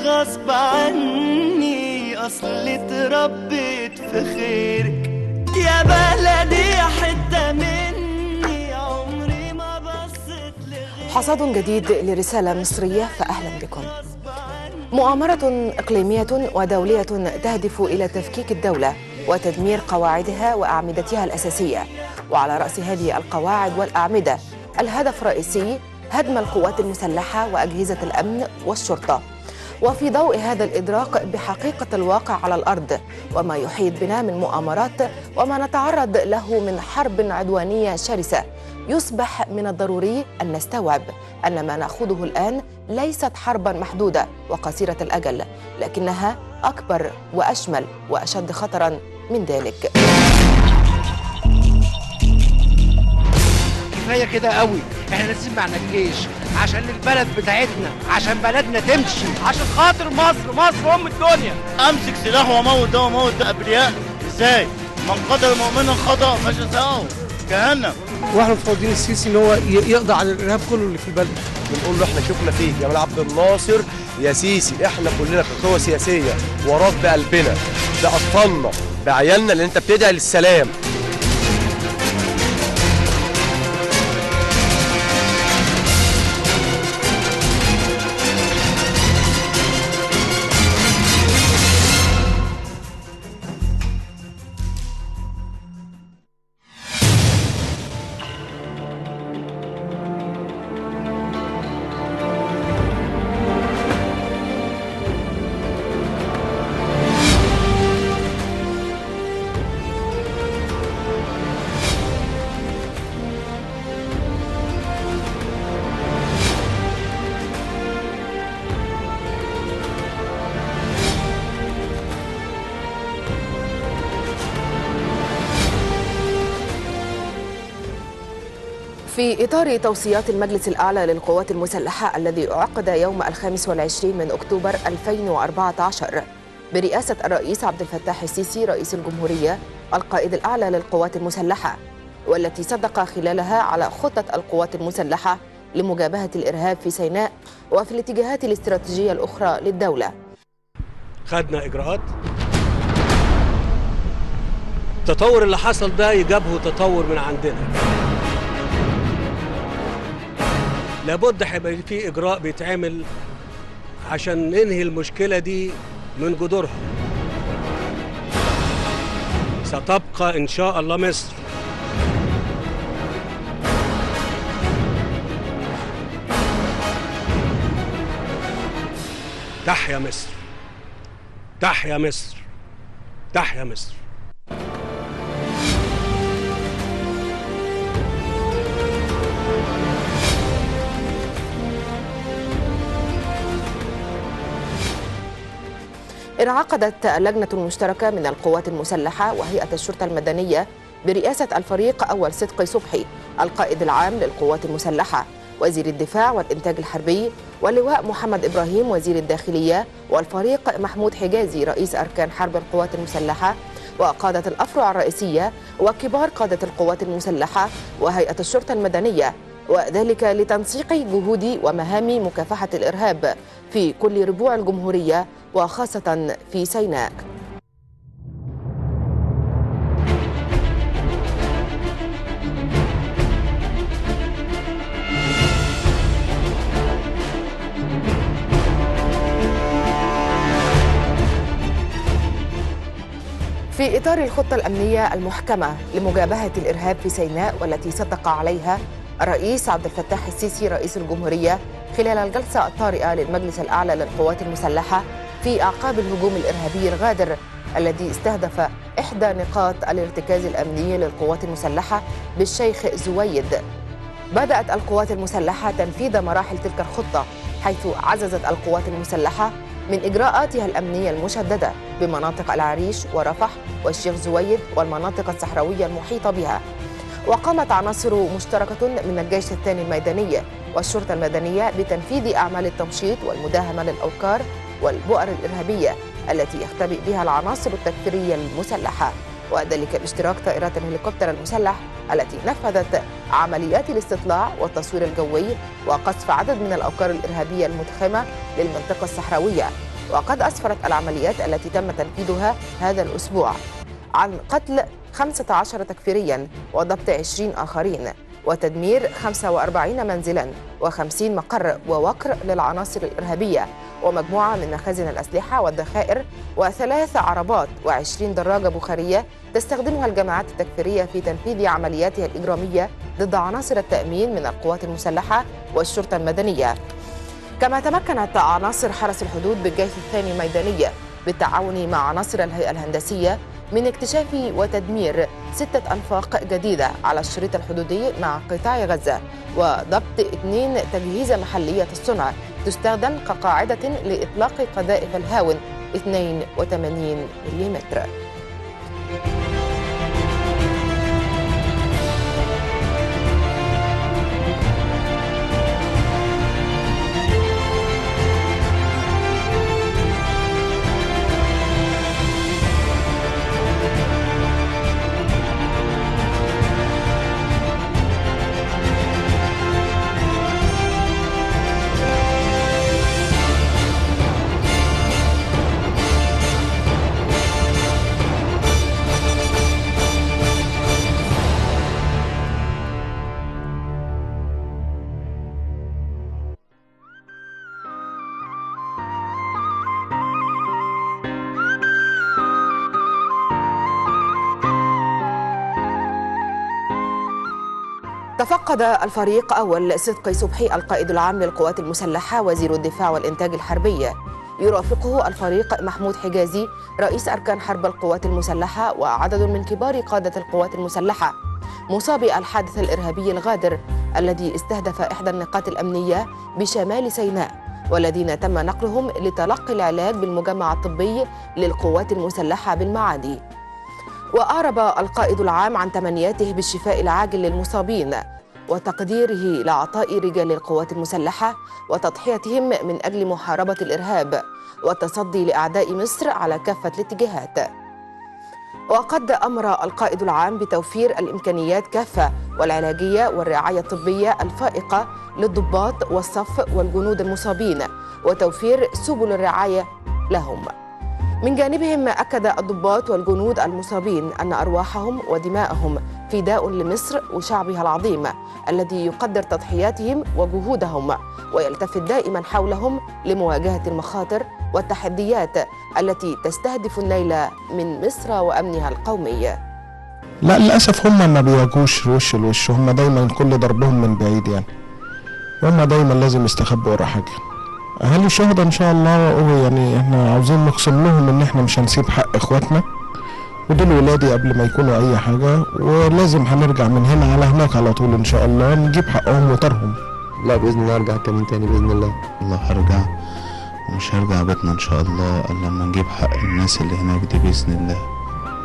غصب عني، أصل اتربيت في خيرك يا بلدي، حتة مني عمري ما بصيت لغيرك. حصاد جديد لرسالة مصرية، فأهلا بكم. مؤامرة إقليمية ودولية تهدف إلى تفكيك الدولة وتدمير قواعدها وأعمدتها الأساسية، وعلى رأس هذه القواعد والأعمدة الهدف الرئيسي هدم القوات المسلحة وأجهزة الأمن والشرطة. وفي ضوء هذا الإدراك بحقيقة الواقع على الأرض وما يحيط بنا من مؤامرات وما نتعرض له من حرب عدوانية شرسة، يصبح من الضروري أن نستوعب أن ما نأخذه الآن ليست حرباً محدودة وقصيرة الأجل، لكنها أكبر وأشمل وأشد خطراً من ذلك. كفاية كده قوي، احنا لازم معنا الجيش عشان البلد بتاعتنا، عشان بلدنا تمشي، عشان خاطر مصر، مصر أم الدنيا. أمسك سلاح وأموت ده وأموت ده أبرياء إزاي؟ من قدر مؤمنا خطأ فجزاؤه جهنم. واحنا مفوضين السيسي ان هو يقضي على الارهاب كله اللي في البلد. بنقول له احنا شفنا فيك يا جمال عبد الناصر يا سيسي، احنا كلنا كقوة سياسية وراك بقلبنا بأطفالنا بعيالنا، لان انت بتدعي للسلام. في إطار توصيات المجلس الأعلى للقوات المسلحة الذي عقد يوم 25 من أكتوبر 2014 برئاسة الرئيس عبد الفتاح السيسي رئيس الجمهورية القائد الأعلى للقوات المسلحة، والتي صدق خلالها على خطة القوات المسلحة لمجابهة الإرهاب في سيناء وفي الاتجاهات الاستراتيجية الأخرى للدولة. خدنا إجراءات، التطور اللي حصل ده يجابه تطور من عندنا. لابد هيبقى في إجراء بيتعمل عشان ننهي المشكلة دي من جذورها. ستبقى إن شاء الله مصر تحيا مصر، تحيا مصر، تحيا مصر. انعقدت اللجنة المشتركة من القوات المسلحة وهيئة الشرطة المدنية برئاسة الفريق أول صدقي صبحي القائد العام للقوات المسلحة، وزير الدفاع والإنتاج الحربي، واللواء محمد إبراهيم وزير الداخلية، والفريق محمود حجازي رئيس أركان حرب القوات المسلحة، وقادة الأفرع الرئيسية وكبار قادة القوات المسلحة وهيئة الشرطة المدنية، وذلك لتنسيق جهود ومهام مكافحة الإرهاب في كل ربوع الجمهورية وخاصة في سيناء. في إطار الخطة الأمنية المحكمة لمجابهة الإرهاب في سيناء والتي صدق عليها الرئيس عبد الفتاح السيسي رئيس الجمهورية خلال الجلسة الطارئة للمجلس الأعلى للقوات المسلحة في أعقاب الهجوم الإرهابي الغادر الذي استهدف إحدى نقاط الارتكاز الأمني للقوات المسلحة بالشيخ زويد، بدأت القوات المسلحة تنفيذ مراحل تلك الخطة، حيث عززت القوات المسلحة من إجراءاتها الأمنية المشددة بمناطق العريش ورفح والشيخ زويد والمناطق الصحراوية المحيطة بها. وقامت عناصر مشتركة من الجيش الثاني الميداني والشرطة المدنية بتنفيذ أعمال التمشيط والمداهمة للأوكار والبؤر الإرهابية التي يختبئ بها العناصر التكفيرية المسلحة، وذلك باشتراك طائرات الهليكوبتر المسلح التي نفذت عمليات الاستطلاع والتصوير الجوي وقصف عدد من الأوكار الإرهابية المتخمة للمنطقة الصحراوية، وقد أسفرت العمليات التي تم تنفيذها هذا الأسبوع عن قتل 15 تكفيريا وضبط 20 آخرين وتدمير 45 منزلا و50 مقر ووقر للعناصر الإرهابية ومجموعة من مخازن الأسلحة والذخائر و3 عربات و20 دراجة بخارية تستخدمها الجماعات التكفيرية في تنفيذ عملياتها الإجرامية ضد عناصر التأمين من القوات المسلحة والشرطة المدنية. كما تمكنت عناصر حرس الحدود بالجيش الثاني الميداني بالتعاون مع عناصر الهيئة الهندسية من اكتشاف وتدمير 6 أنفاق جديدة على الشريط الحدودي مع قطاع غزة وضبط 2 تجهيزة محلية الصنع تستخدم كقاعدة لإطلاق قذائف الهاون 82 ملم. تفقد الفريق أول صدقي صبحي القائد العام للقوات المسلحة وزير الدفاع والإنتاج الحربي، يرافقه الفريق محمود حجازي رئيس أركان حرب القوات المسلحة وعدد من كبار قادة القوات المسلحة مصابي الحادث الإرهابي الغادر الذي استهدف إحدى النقاط الأمنية بشمال سيناء والذين تم نقلهم لتلقي العلاج بالمجمع الطبي للقوات المسلحة بالمعادي. وأعرب القائد العام عن تمنياته بالشفاء العاجل للمصابين وتقديره لعطاء رجال القوات المسلحة وتضحيتهم من أجل محاربة الإرهاب والتصدي لأعداء مصر على كافة الاتجاهات. وقد أمر القائد العام بتوفير الإمكانيات كافة والعلاجية والرعاية الطبية الفائقة للضباط والصف والجنود المصابين وتوفير سبل الرعاية لهم. من جانبهم أكد الضباط والجنود المصابين أن أرواحهم ودماءهم فداء لمصر وشعبها العظيم الذي يقدر تضحياتهم وجهودهم ويلتفت دائما حولهم لمواجهة المخاطر والتحديات التي تستهدف النيل من مصر وأمنها القومي. لا للأسف هم ما بيواجهوش وش لوش، هم دايما كل ضربهم من بعيد يعني، هم دايما لازم يستخبوا ورا حاجة. أهالي الشهداء إن شاء الله يعني إحنا عاوزين نقسم لهم إن إحنا مش هنسيب حق إخواتنا ودول ولادي قبل ما يكونوا أي حاجة، ولازم هنرجع من هنا على هناك على طول إن شاء الله نجيب حقهم وطارهم. لا بإذن الله هرجع كمان تاني بإذن الله. الله هرجع ومش هرجع بيتنا إن شاء الله إلا لما نجيب حق الناس اللي هناك دي بإذن الله.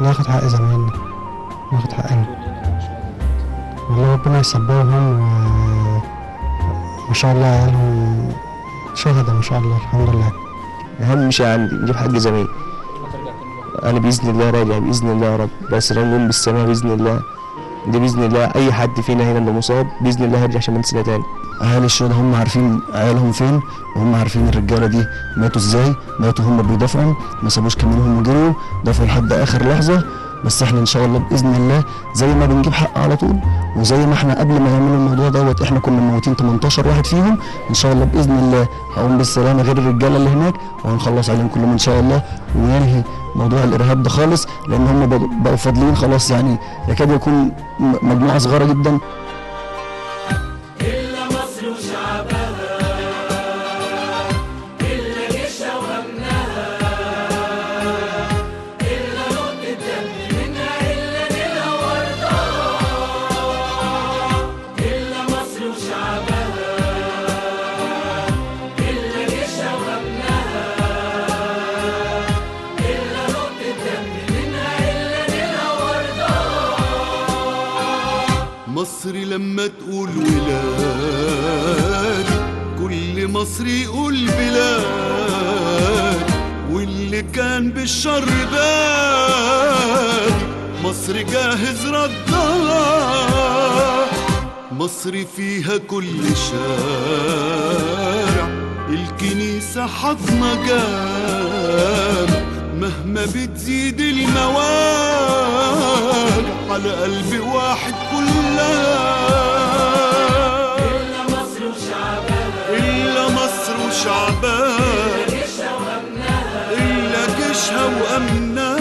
ناخد حق زمايلنا، ناخد حقنا. والله ربنا يصبرهم وما شاء الله عيالهم شهداء ما شاء الله الحمد لله. أهم شيء عندي نجيب حق زمايلي. أنا بإذن الله راجع بإذن الله يا رب، بس نقوم بالسماء بإذن الله. دي بإذن الله أي حد فينا هنا اللي مصاب بإذن الله هيرجع شمال سنة تاني. أهالي الشهداء هم عارفين عيالهم فين وهم عارفين الرجالة دي ماتوا إزاي، ماتوا هم بيدافعوا، ما سابوش كمينهم وجروا، دافعوا لحد آخر لحظة. بس احنا ان شاء الله باذن الله زي ما بنجيب حق على طول وزي ما احنا قبل ما يعملوا الموضوع دوت احنا كنا موتين 18 واحد فيهم، ان شاء الله باذن الله هقوم بالسلامه غير الرجاله اللي هناك وهنخلص عليهم كلهم ان شاء الله وننهي موضوع الارهاب ده خالص، لان هم بقوا فاضلين خلاص يعني يكاد يكون مجموعه صغيره جدا. مصر لما تقول ولاد كل مصري يقول بلاد، واللي كان بالشر بادي مصر جاهز ردها. مصر فيها كل شارع الكنيسة حضنة جارع، بتزيد المواجع على قلب واحد كلها. إلا مصر وشعبها، إلا مصر وشعبها، إلا جيشها وأمنها،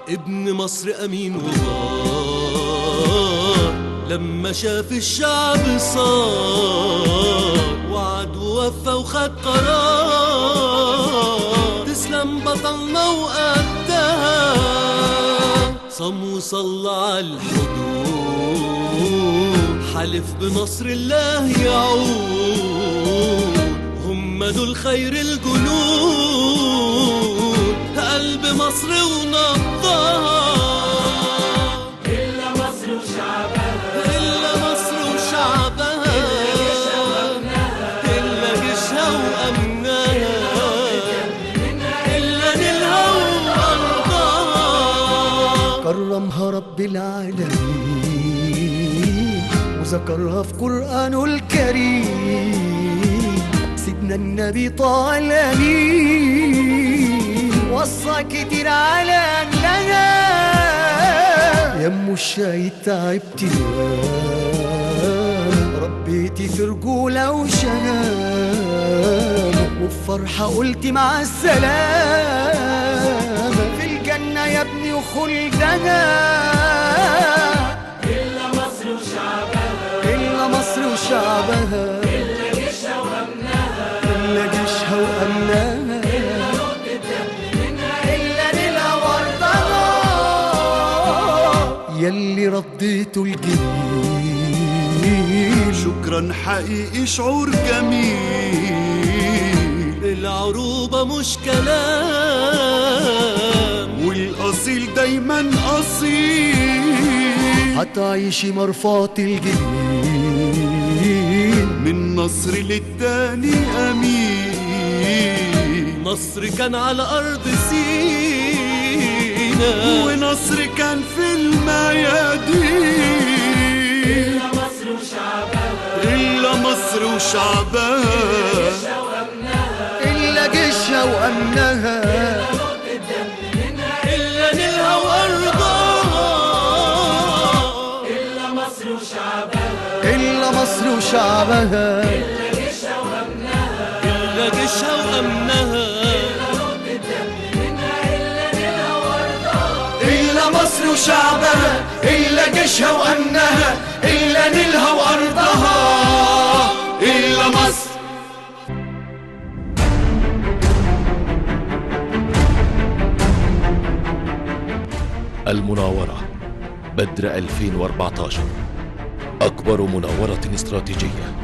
ابن مصر أمين وغار لما شاف الشعب صار، وعد ووفى وخد قرار، تسلم بطلنا وقدها، صم وصلى على الحدود، حلف بنصر الله يعود، هم دول خير الجنود، قلب مصر ونبضها. إلا مصر وشعبها، إلا مصر وشعبها، إلا جيشها وأمنها، إلا نيلها وأرضها. كرمها رب العالمين وذكرها في قرآنه الكريم، سيدنا النبي طه الأمين وصى كتير على أهلها، يمو الشاي تعبت ياما، ربيتي في رجولة وشهامة، وبفرحة قلت مع السلامة، في الجنة يا ابني وخلدها. إلا مصر وشعبها، إلا مصر وشعبها، إلا جيشها وأمنها، إلا جيشها وأمنها، يلي رديتوا الجميل، شكرا حقيقي شعور جميل، العروبة مش كلام، والأصيل دايما أصيل، هتعيشي مرفات الجميل، من نصر للتاني أمين، نصر كان على أرض سينا، ونصر كان في الميادين. إلا مصر وشعبها، إلا مصر وشعبها، إلا جيشها وأمنها، إلا نيلها وأرضها. إلا مصر وشعبها، إلا مصر وشعبها، إلا جيشها وأمنها، إلا جيشها وأمنها، إلا مصر وشعبها، إلا جيشها وأمنها، إلا نيلها وأرضها. إلا مصر. المناورة بدر 2014 أكبر مناورة استراتيجية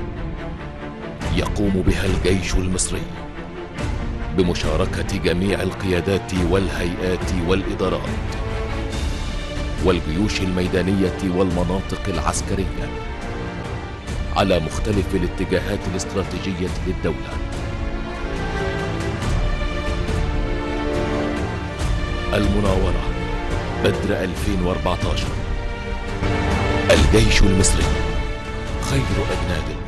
يقوم بها الجيش المصري بمشاركة جميع القيادات والهيئات والإدارات والجيوش الميدانية والمناطق العسكرية على مختلف الاتجاهات الاستراتيجية للدولة. المناورة بدر 2014 الجيش المصري خير أجناد الأرض.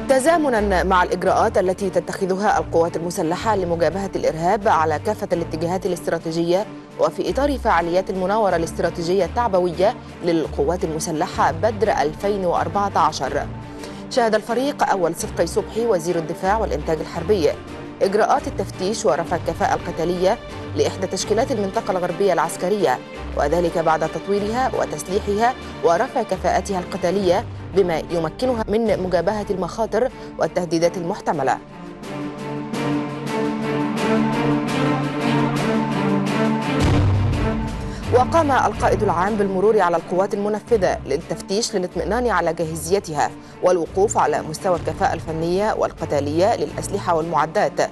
تزامنا مع الإجراءات التي تتخذها القوات المسلحة لمجابهة الإرهاب على كافة الاتجاهات الاستراتيجية، وفي إطار فعاليات المناورة الاستراتيجية التعبوية للقوات المسلحة بدر 2014، شهد الفريق أول صدقي صبحي وزير الدفاع والإنتاج الحربي إجراءات التفتيش ورفع الكفاءة القتالية لإحدى تشكيلات المنطقة الغربية العسكرية، وذلك بعد تطويرها وتسليحها ورفع كفاءتها القتالية بما يمكنها من مجابهة المخاطر والتهديدات المحتملة. وقام القائد العام بالمرور على القوات المنفذة للتفتيش للاطمئنان على جاهزيتها والوقوف على مستوى الكفاءة الفنية والقتالية للأسلحة والمعدات.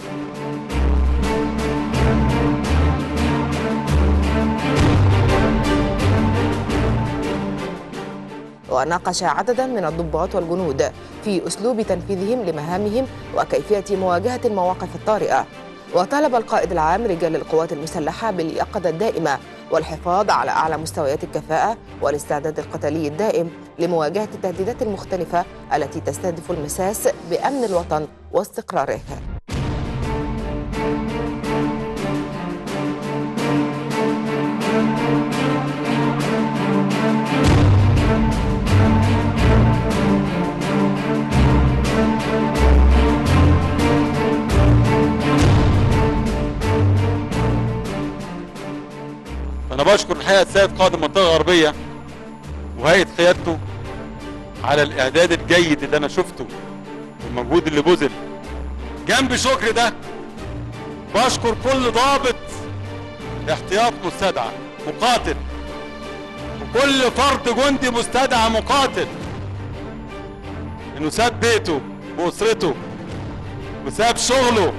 وناقش عددا من الضباط والجنود في أسلوب تنفيذهم لمهامهم وكيفية مواجهة المواقف الطارئة. وطالب القائد العام رجال القوات المسلحة باليقظة الدائمة والحفاظ على أعلى مستويات الكفاءة والاستعداد القتالي الدائم لمواجهة التهديدات المختلفة التي تستهدف المساس بأمن الوطن واستقراره. أنا بشكر الحقيقة السيد قائد المنطقة الغربية وهيئة قيادته على الإعداد الجيد اللي أنا شفته والمجهود اللي بذل. جنب شكر ده بشكر كل ضابط احتياط مستدعى مقاتل وكل فرد جندي مستدعى مقاتل إنه ساب بيته وأسرته وساب شغله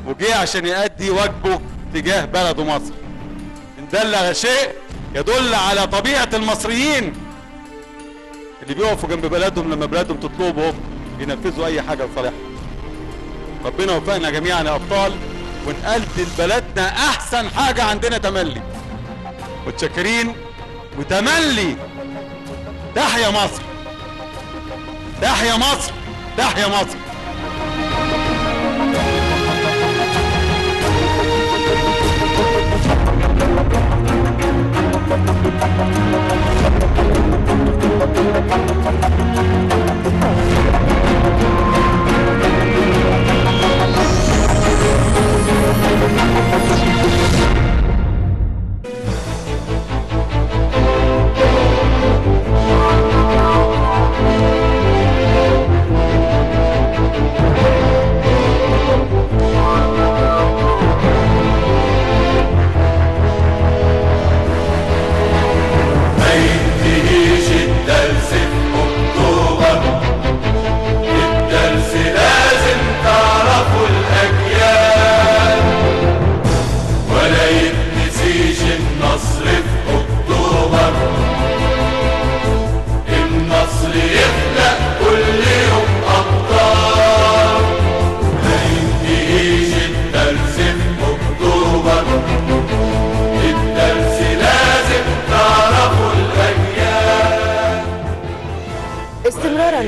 وجه عشان يؤدي واجبه تجاه بلده مصر. إن دل على شيء يدل على طبيعة المصريين اللي بيقفوا جنب بلدهم لما بلدهم تطلبهم ينفذوا أي حاجة لصالحهم. ربنا يوفقنا جميعا يا أبطال ونقدم لبلدنا أحسن حاجة عندنا تملي. متشكرين وتملي. تحيا مصر، تحيا مصر، تحيا مصر.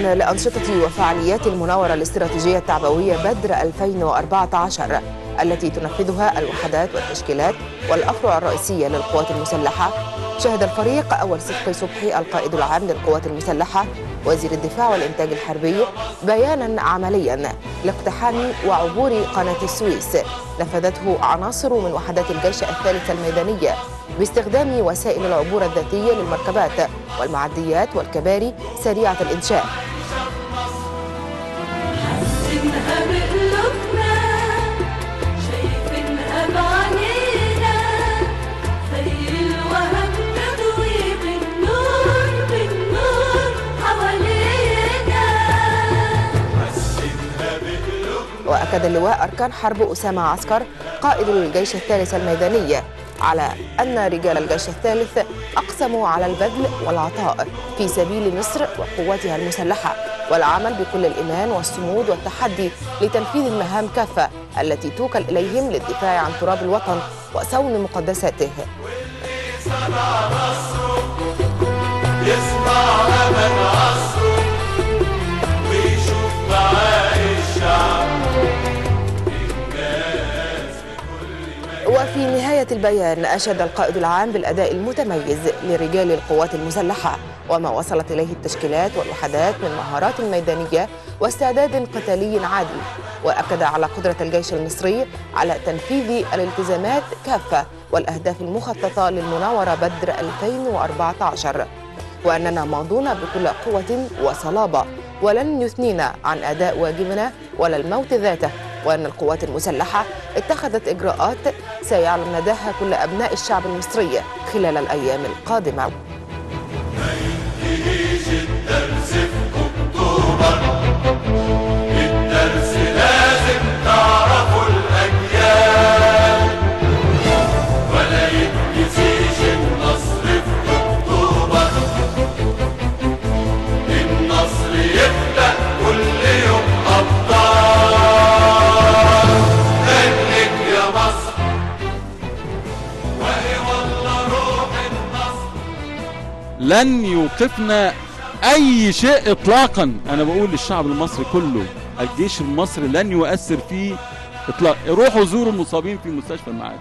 لأنشطة وفعاليات المناورة الاستراتيجية التعبوية بدر 2014 التي تنفذها الوحدات والتشكيلات والأفرع الرئيسية للقوات المسلحة، شهد الفريق أول صدقي صبحي القائد العام للقوات المسلحة وزير الدفاع والإنتاج الحربي بيانا عمليا لاقتحام وعبور قناة السويس نفذته عناصر من وحدات الجيش الثالث الميدانية باستخدام وسائل العبور الذاتية للمركبات والمعديات والكباري سريعة الإنشاء. وأكد اللواء أركان حرب أسامة عسكر قائد الجيش الثالث الميداني على أن رجال الجيش الثالث أقسموا على البذل والعطاء في سبيل مصر وقواتها المسلحة والعمل بكل الإيمان والصمود والتحدي لتنفيذ المهام كافة التي توكل إليهم للدفاع عن تراب الوطن وصون مقدساته. يسمع أمل عصره ويشوف معاه الشعب. وفي نهاية البيان أشاد القائد العام بالأداء المتميز لرجال القوات المسلحة وما وصلت إليه التشكيلات والوحدات من مهارات ميدانية واستعداد قتالي عادي، وأكد على قدرة الجيش المصري على تنفيذ الالتزامات كافة والأهداف المخططة للمناورة بدر 2014، وأننا ماضون بكل قوة وصلابة ولن يثنينا عن أداء واجبنا ولا الموت ذاته، وأن القوات المسلحة اتخذت إجراءات سيعلم نداها كل أبناء الشعب المصري خلال الأيام القادمة. الدرس في أكتوبر، الدرس لازم تعرفوا الأجيال، ولا يتنسيش النصر في أكتوبر، النصر يبدأ كل يوم أبطال. لن يوقفنا اي شيء اطلاقا. انا بقول للشعب المصري كله الجيش المصري لن يؤثر فيه اطلاقا. روحوا زوروا المصابين في مستشفى المعادي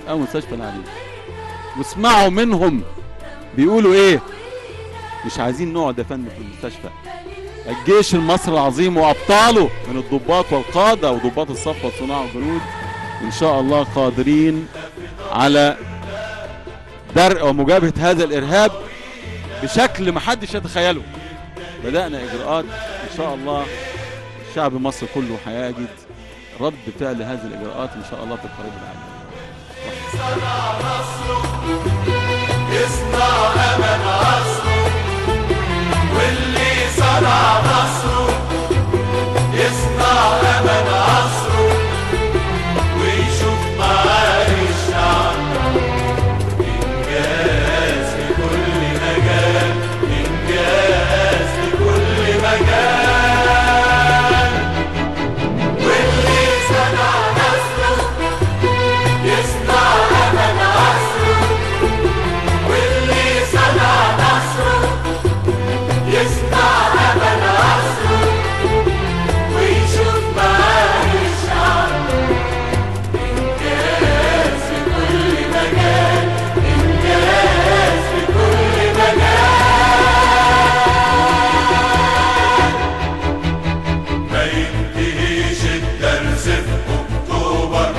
او مستشفى العريش واسمعوا منهم بيقولوا ايه. مش عايزين نقعد يا فندم في المستشفى. الجيش المصري العظيم وابطاله من الضباط والقاده وضباط الصف والصناع والجنود ان شاء الله قادرين على درء ومجابهه هذا الارهاب بشكل ما حدش يتخيله. بدأنا اجراءات ان شاء الله. الشعب المصري كله هيجد رد فعل هذه الاجراءات ان شاء الله في القريب العاجل. صنع مصره يصنع أمل عصره، واللي صنع مصره يصنع أمل عصره، ويشوف معالي الشعب إنجاز في كل مجال، إنجاز في كل مجال. واللي صنع مصره يصنع أمل عصره، واللي صنع مصره يصنع أمل عصره، ويشوف معالي الشعب إنجاز في كل مجال، إنجاز في كل مجال. ما ينتهيش الدرس في أكتوبر.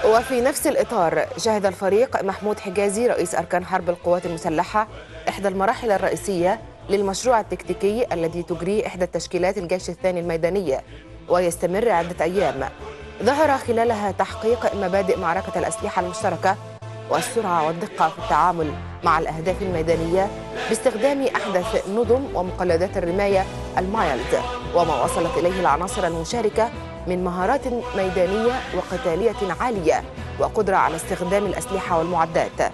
وفي نفس الإطار شهد الفريق محمود حجازي رئيس أركان حرب القوات المسلحة إحدى المراحل الرئيسية للمشروع التكتيكي الذي تجريه إحدى التشكيلات الجيش الثاني الميدانية ويستمر عدة أيام، ظهر خلالها تحقيق مبادئ معركة الأسلحة المشتركة والسرعة والدقة في التعامل مع الأهداف الميدانية باستخدام أحدث نظم ومقلدات الرماية المايلد، وما وصلت إليه العناصر المشاركة من مهارات ميدانية وقتالية عالية وقدرة على استخدام الأسلحة والمعدات.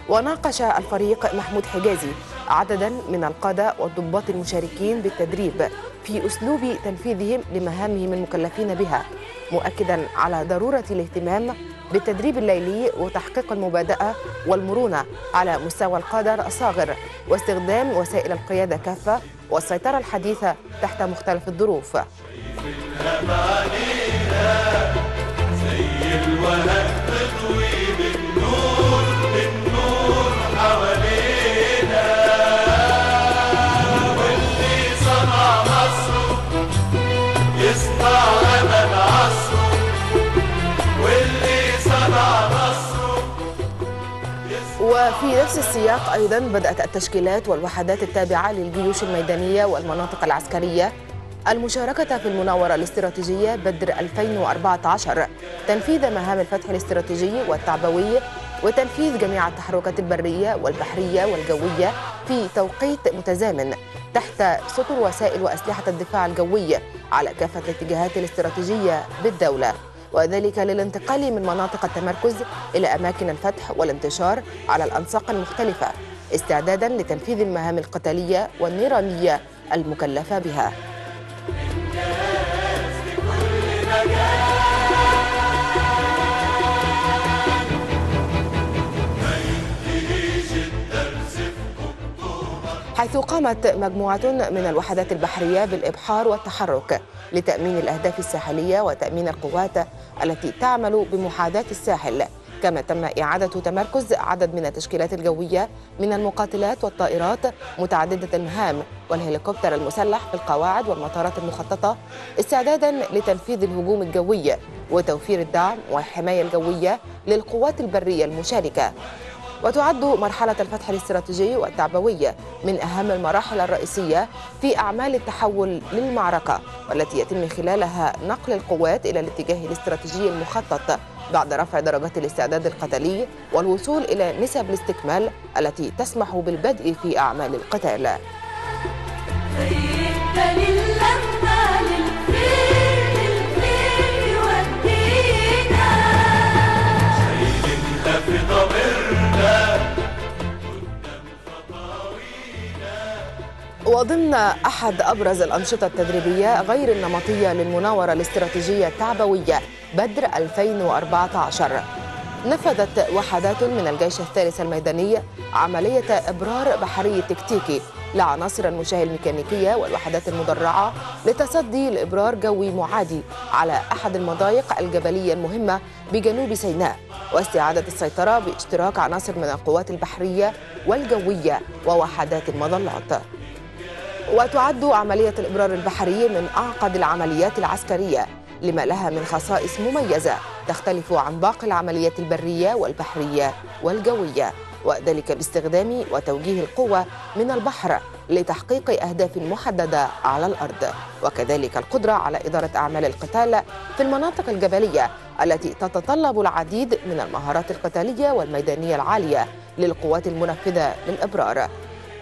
وناقش الفريق محمود حجازي عددا من القادة والضباط المشاركين بالتدريب في أسلوب تنفيذهم لمهامهم المكلفين بها، مؤكدا على ضرورة الاهتمام بالتدريب الليلي وتحقيق المبادئة والمرونة على مستوى القادة الأصاغر واستخدام وسائل القيادة كافة والسيطرة الحديثة تحت مختلف الظروف. زي الوهج تطوي بالنور، بالنور حوالينا، واللي صنع مصره يصنع أمل عصره، واللي صنع مصره. وفي نفس السياق أيضا بدأت التشكيلات والوحدات التابعة للجيوش الميدانية والمناطق العسكرية المشاركة في المناورة الاستراتيجية بدر 2014 تنفيذ مهام الفتح الاستراتيجي والتعبوي وتنفيذ جميع التحركات البرية والبحرية والجوية في توقيت متزامن تحت سطر وسائل وأسلحة الدفاع الجوي على كافة الاتجاهات الاستراتيجية بالدولة، وذلك للانتقال من مناطق التمركز إلى أماكن الفتح والانتشار على الأنساق المختلفة استعدادا لتنفيذ المهام القتالية والنيرانية المكلفة بها. حيث قامت مجموعة من الوحدات البحرية بالإبحار والتحرك لتأمين الأهداف الساحلية وتأمين القوات التي تعمل بمحاذاة الساحل، كما تم إعادة تمركز عدد من التشكيلات الجوية من المقاتلات والطائرات متعددة المهام والهليكوبتر المسلح في القواعد والمطارات المخططة استعدادا لتنفيذ الهجوم الجوي وتوفير الدعم والحماية الجوية للقوات البرية المشاركة. وتعد مرحلة الفتح الاستراتيجي والتعبوية من أهم المراحل الرئيسية في أعمال التحول للمعركة، والتي يتم خلالها نقل القوات إلى الاتجاه الاستراتيجي المخطط بعد رفع درجات الاستعداد القتالي والوصول إلى نسب الاستكمال التي تسمح بالبدء في أعمال القتال. وضمن أحد أبرز الأنشطة التدريبية غير النمطية للمناورة الاستراتيجية التعبوية بدر 2014، نفذت وحدات من الجيش الثالث الميداني عملية إبرار بحري تكتيكي لعناصر المشاة الميكانيكية والوحدات المدرعة لتصدي لإبرار جوي معادي على أحد المضايق الجبلية المهمة بجنوب سيناء، واستعادة السيطرة باشتراك عناصر من القوات البحرية والجوية ووحدات المظلات. وتعد عملية الإبرار البحري من أعقد العمليات العسكرية لما لها من خصائص مميزة تختلف عن باقي العمليات البرية والبحرية والجوية، وذلك باستخدام وتوجيه القوة من البحر لتحقيق أهداف محددة على الأرض، وكذلك القدرة على إدارة أعمال القتال في المناطق الجبلية التي تتطلب العديد من المهارات القتالية والميدانية العالية للقوات المنفذة للإبرار.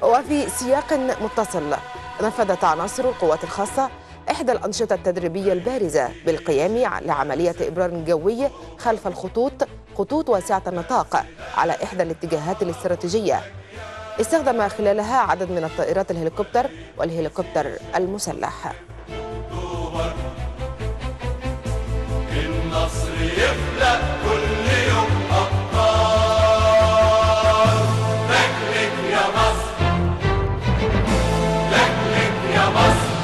وفي سياق متصل، نفذت عناصر القوات الخاصة إحدى الأنشطة التدريبية البارزة بالقيام لعملية إبرار جوي خلف خطوط واسعة النطاق على إحدى الاتجاهات الاستراتيجية، استخدم خلالها عدد من الطائرات الهليكوبتر والهليكوبتر المسلح. النصر يخلق كل يوم أبطال، لك يا مصر، لك يا مصر.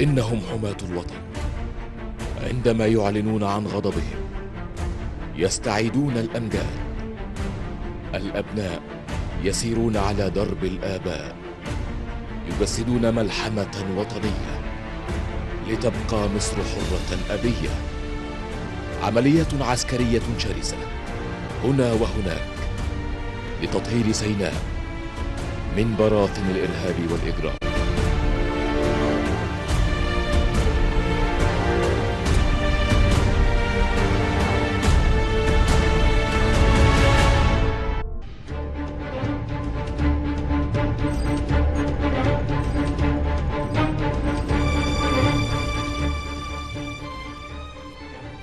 إنهم حماة الوطن، عندما يعلنون عن غضبهم يستعيدون الأمجاد. الأبناء يسيرون على درب الآباء، يجسدون ملحمة وطنية لتبقى مصر حرة أبية. عملية عسكرية شرسة هنا وهناك لتطهير سيناء من براثن الإرهاب والإجرام.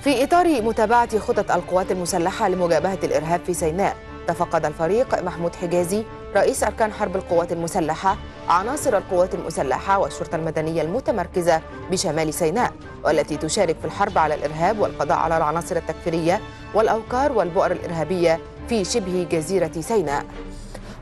في إطار متابعة خطط القوات المسلحة لمجابهة الإرهاب في سيناء، تفقد الفريق محمود حجازي رئيس أركان حرب القوات المسلحة عناصر القوات المسلحة والشرطة المدنية المتمركزة بشمال سيناء، والتي تشارك في الحرب على الإرهاب والقضاء على العناصر التكفيرية والأوكار والبؤر الإرهابية في شبه جزيرة سيناء.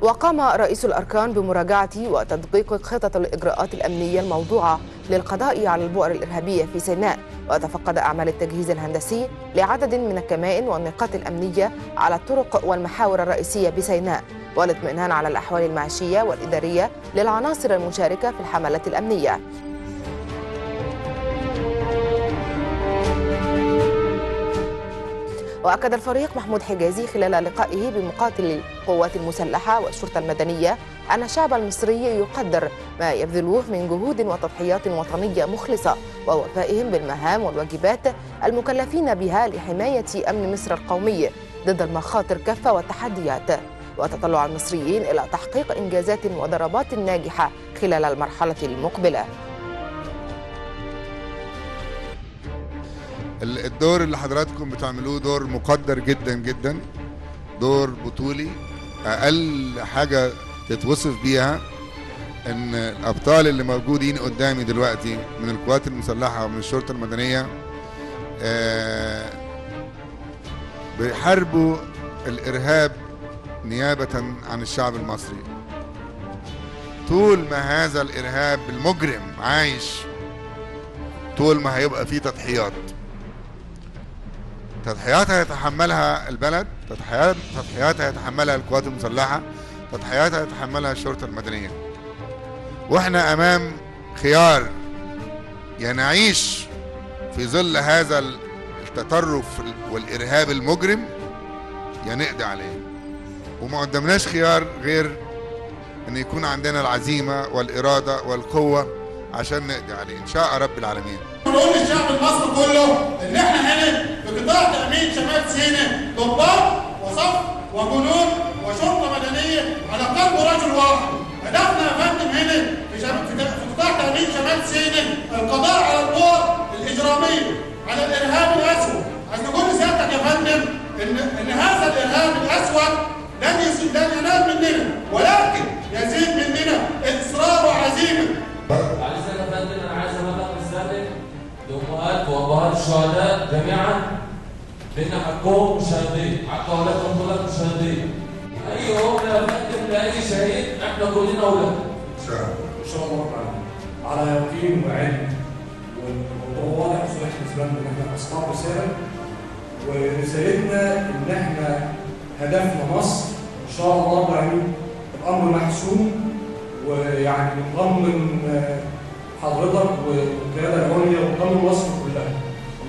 وقام رئيس الأركان بمراجعة وتدقيق خطط الإجراءات الأمنية الموضوعة للقضاء على البؤر الإرهابية في سيناء، وتفقد أعمال التجهيز الهندسي لعدد من الكمائن والنقاط الأمنية على الطرق والمحاور الرئيسية بسيناء، والاطمئنان على الأحوال المعيشية والإدارية للعناصر المشاركة في الحملات الأمنية. وأكد الفريق محمود حجازي خلال لقائه بمقاتلي القوات المسلحة والشرطة المدنية أن الشعب المصري يقدر ما يبذلوه من جهود وتضحيات وطنية مخلصة ووفائهم بالمهام والواجبات المكلفين بها لحماية أمن مصر القومي ضد المخاطر كافة والتحديات، وتطلع المصريين إلى تحقيق إنجازات وضربات ناجحة خلال المرحلة المقبلة. الدور اللي حضراتكم بتعملوه دور مقدر جدا جدا، دور بطولي. اقل حاجه تتوصف بيها ان الابطال اللي موجودين قدامي دلوقتي من القوات المسلحه ومن الشرطه المدنيه بيحاربوا الارهاب نيابه عن الشعب المصري. طول ما هذا الارهاب المجرم عايش، طول ما هيبقى فيه تضحيات هيتحملها البلد، تضحيات هيتحملها القوات المسلحة، تضحيات هيتحملها الشرطة المدنية. واحنا امام خيار، يا نعيش في ظل هذا التطرف والارهاب المجرم يا نقضي عليه، وما قدمناش خيار غير ان يكون عندنا العزيمة والارادة والقوة عشان نقضي عليه ان شاء رب العالمين. نقول للشعب المصري كله ان احنا هنا في قطاع تامين شمال سيناء ضباط وصف وجنود وشرطه مدنيه على قلب رجل واحد. هدفنا يا فندم هنا في قطاع تامين شمال سيناء القضاء على البؤر الاجراميه، على الارهاب الاسود. عايز نقول لسيادتك يا فندم ان هذا الارهاب الاسود لن ينال مننا، ولكن يزيد مننا اصرار وعزيمه. عايز يا فندم، انا عايز ابلغ رساله لامهات وابهات الشهداء جميعا بأن حقهم مشاهدين، حق أولادهم دول مشاهدين. أي أم لا تقدم لأي شهيد، إحنا كلنا أولاد. إن شاء الله على يقين وعلم، والموضوع واضح وصريح بالنسبة لنا إن إحنا أصحاب رسالة، ورسالتنا إن إحنا هدفنا مصر إن شاء الله بعين الأمر محسوم، ويعني نطمن حضرتك والقيادة العليا ونطمن مصر كلها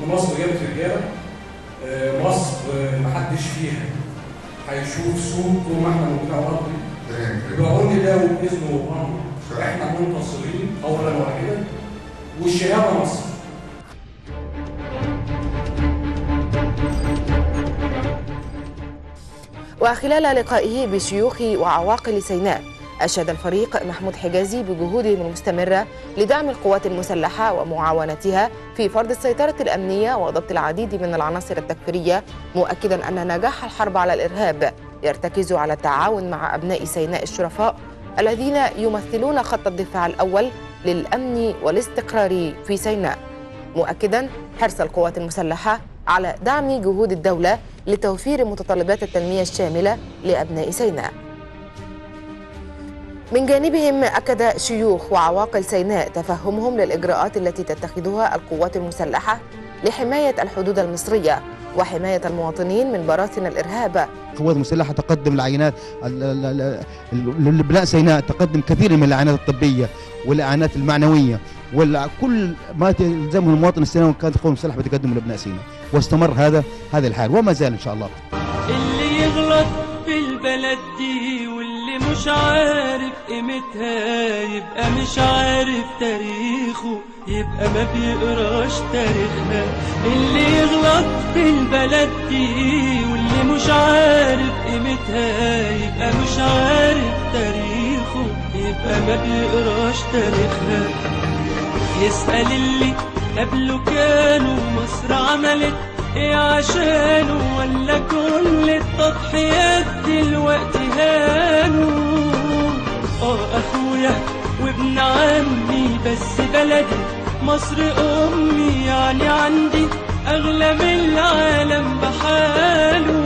إن مصر جابت رجالة، مصر محدش فيها هيشوف سوق طول ما احنا موجودين على الأرض دي. بعون الله وبإذنه وبأمره احنا منتصرين قولا واحدا، والشهادة مصر. وخلال لقائه بشيوخ وعواقل سيناء أشاد الفريق محمود حجازي بجهودهم المستمرة لدعم القوات المسلحة ومعاونتها في فرض السيطرة الأمنية وضبط العديد من العناصر التكفيرية، مؤكدا أن نجاح الحرب على الإرهاب يرتكز على التعاون مع أبناء سيناء الشرفاء الذين يمثلون خط الدفاع الأول للأمن والاستقرار في سيناء، مؤكدا حرص القوات المسلحة على دعم جهود الدولة لتوفير متطلبات التنمية الشاملة لأبناء سيناء. من جانبهم أكد شيوخ وعواقل سيناء تفهمهم للإجراءات التي تتخذها القوات المسلحة لحماية الحدود المصرية وحماية المواطنين من براثن الإرهاب. القوات المسلحة تقدم العينات لبناء سيناء، تقدم كثير من العينات الطبية والإعانات المعنوية وكل ما تلزمه المواطن السيناوي كانت القوات المسلحة بتقدمه لأبناء سيناء، واستمر هذا الحال وما زال إن شاء الله. اللي يغلط في البلد دي واللي مش عارف قيمتها يبقى مش عارف تاريخه، يبقى ما بيقراش تاريخنا. اللي يغلط في البلد دي واللي مش عارف قيمتها يبقى مش عارف تاريخه، يبقى ما بيقراش تاريخنا. يسأل اللي قبله كانوا مصر عملت ايه عشانه، ولا كل التضحيات دلوقتي هانوا. اخويا وابن عمي بس بلدي مصر امي، يعني عندي اغلى من العالم بحاله.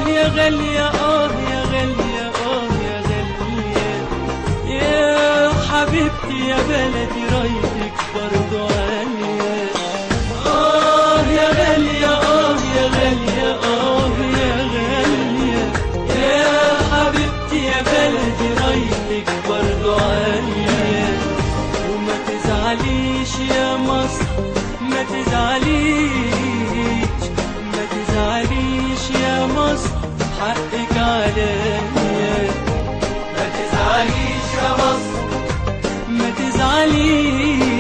يا غالية يا غالية يا غالية يا حبيبتي يا بلدي، رايتك برضو عالية. يا غالية يا غالية يا غالية يا حبيبتي يا بلدي، رايتك برضو عالية. وما تزعليش يا مصر، ما تزعليش ما تزعليش يا مصر، حقك عليا. ما تزعليش يا مصر، ما تزعليش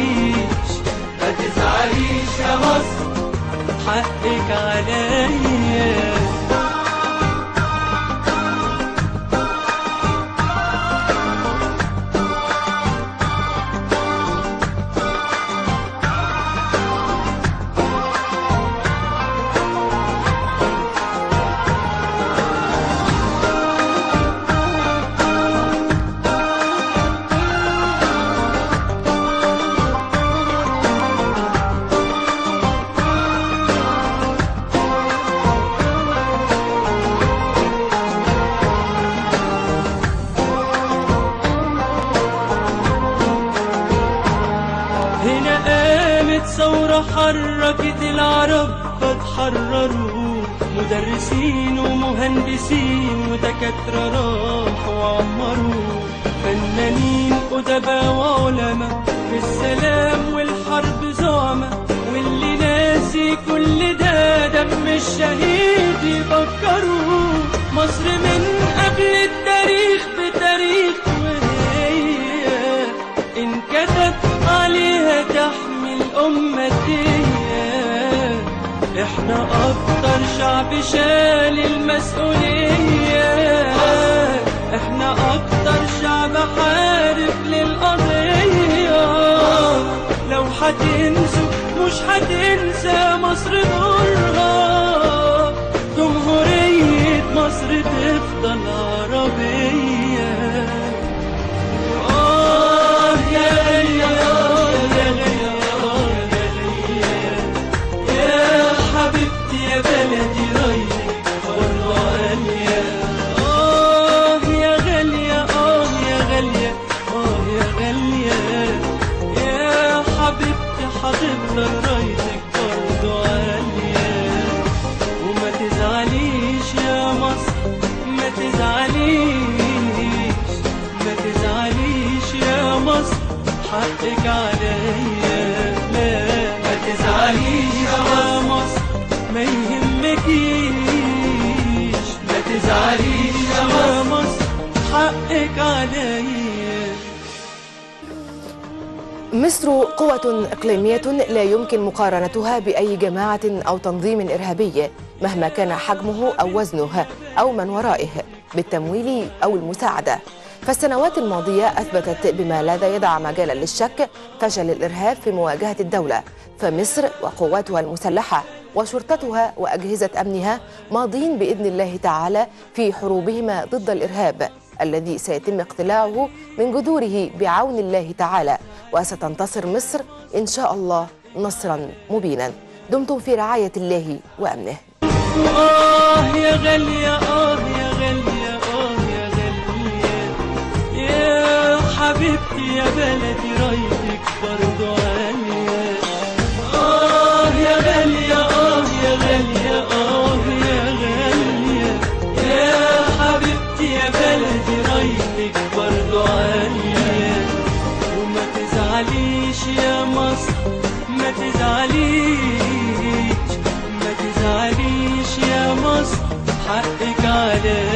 ما تزعليش يا مصر، حقك عليا. حركت العرب فتحرروا، مدرسين ومهندسين ودكاترة راحوا وعمروا، فنانين أدباء وعلماء في السلام والحرب زعماء. واللي ناسي كل ده دم الشهيد يفكروا. مصر من قبل التاريخ بتاريخ، وهي انكتب عليها تحمي الأمة دي. احنا أكتر شعب شال المسؤولية، احنا أكتر شعب حارب للقضية. لو هتنسوا مش هتنسى مصر نورها، جمهورية مصر تفضل عربية. يا غالية يا غالية حقك عليا. لا ما تزعليش يا مصر ما يهمكيش، ما تزعليش يا مصر حقك عليا. مصر قوة إقليمية لا يمكن مقارنتها بأي جماعة أو تنظيم إرهابي مهما كان حجمه أو وزنه أو من ورائه بالتمويل أو المساعدة. فالسنوات الماضية أثبتت بما لا يدع مجالا للشك فشل الإرهاب في مواجهة الدولة، فمصر وقواتها المسلحة وشرطتها وأجهزة أمنها ماضين بإذن الله تعالى في حروبهما ضد الإرهاب الذي سيتم اقتلاعه من جذوره بعون الله تعالى، وستنتصر مصر إن شاء الله نصرا مبينا. دمتم في رعاية الله وأمنه. يا غالية يا غالية يا غالية يا حبيبتي يا بلدي رايتك برضو عالية. يا غالية يا غالية يا غالية يا حبيبتي يا بلدي رايتك برضو عالية. وما تزعليش يا مصر ما تزعليش، ما تزعليش يا مصر حقك عليا.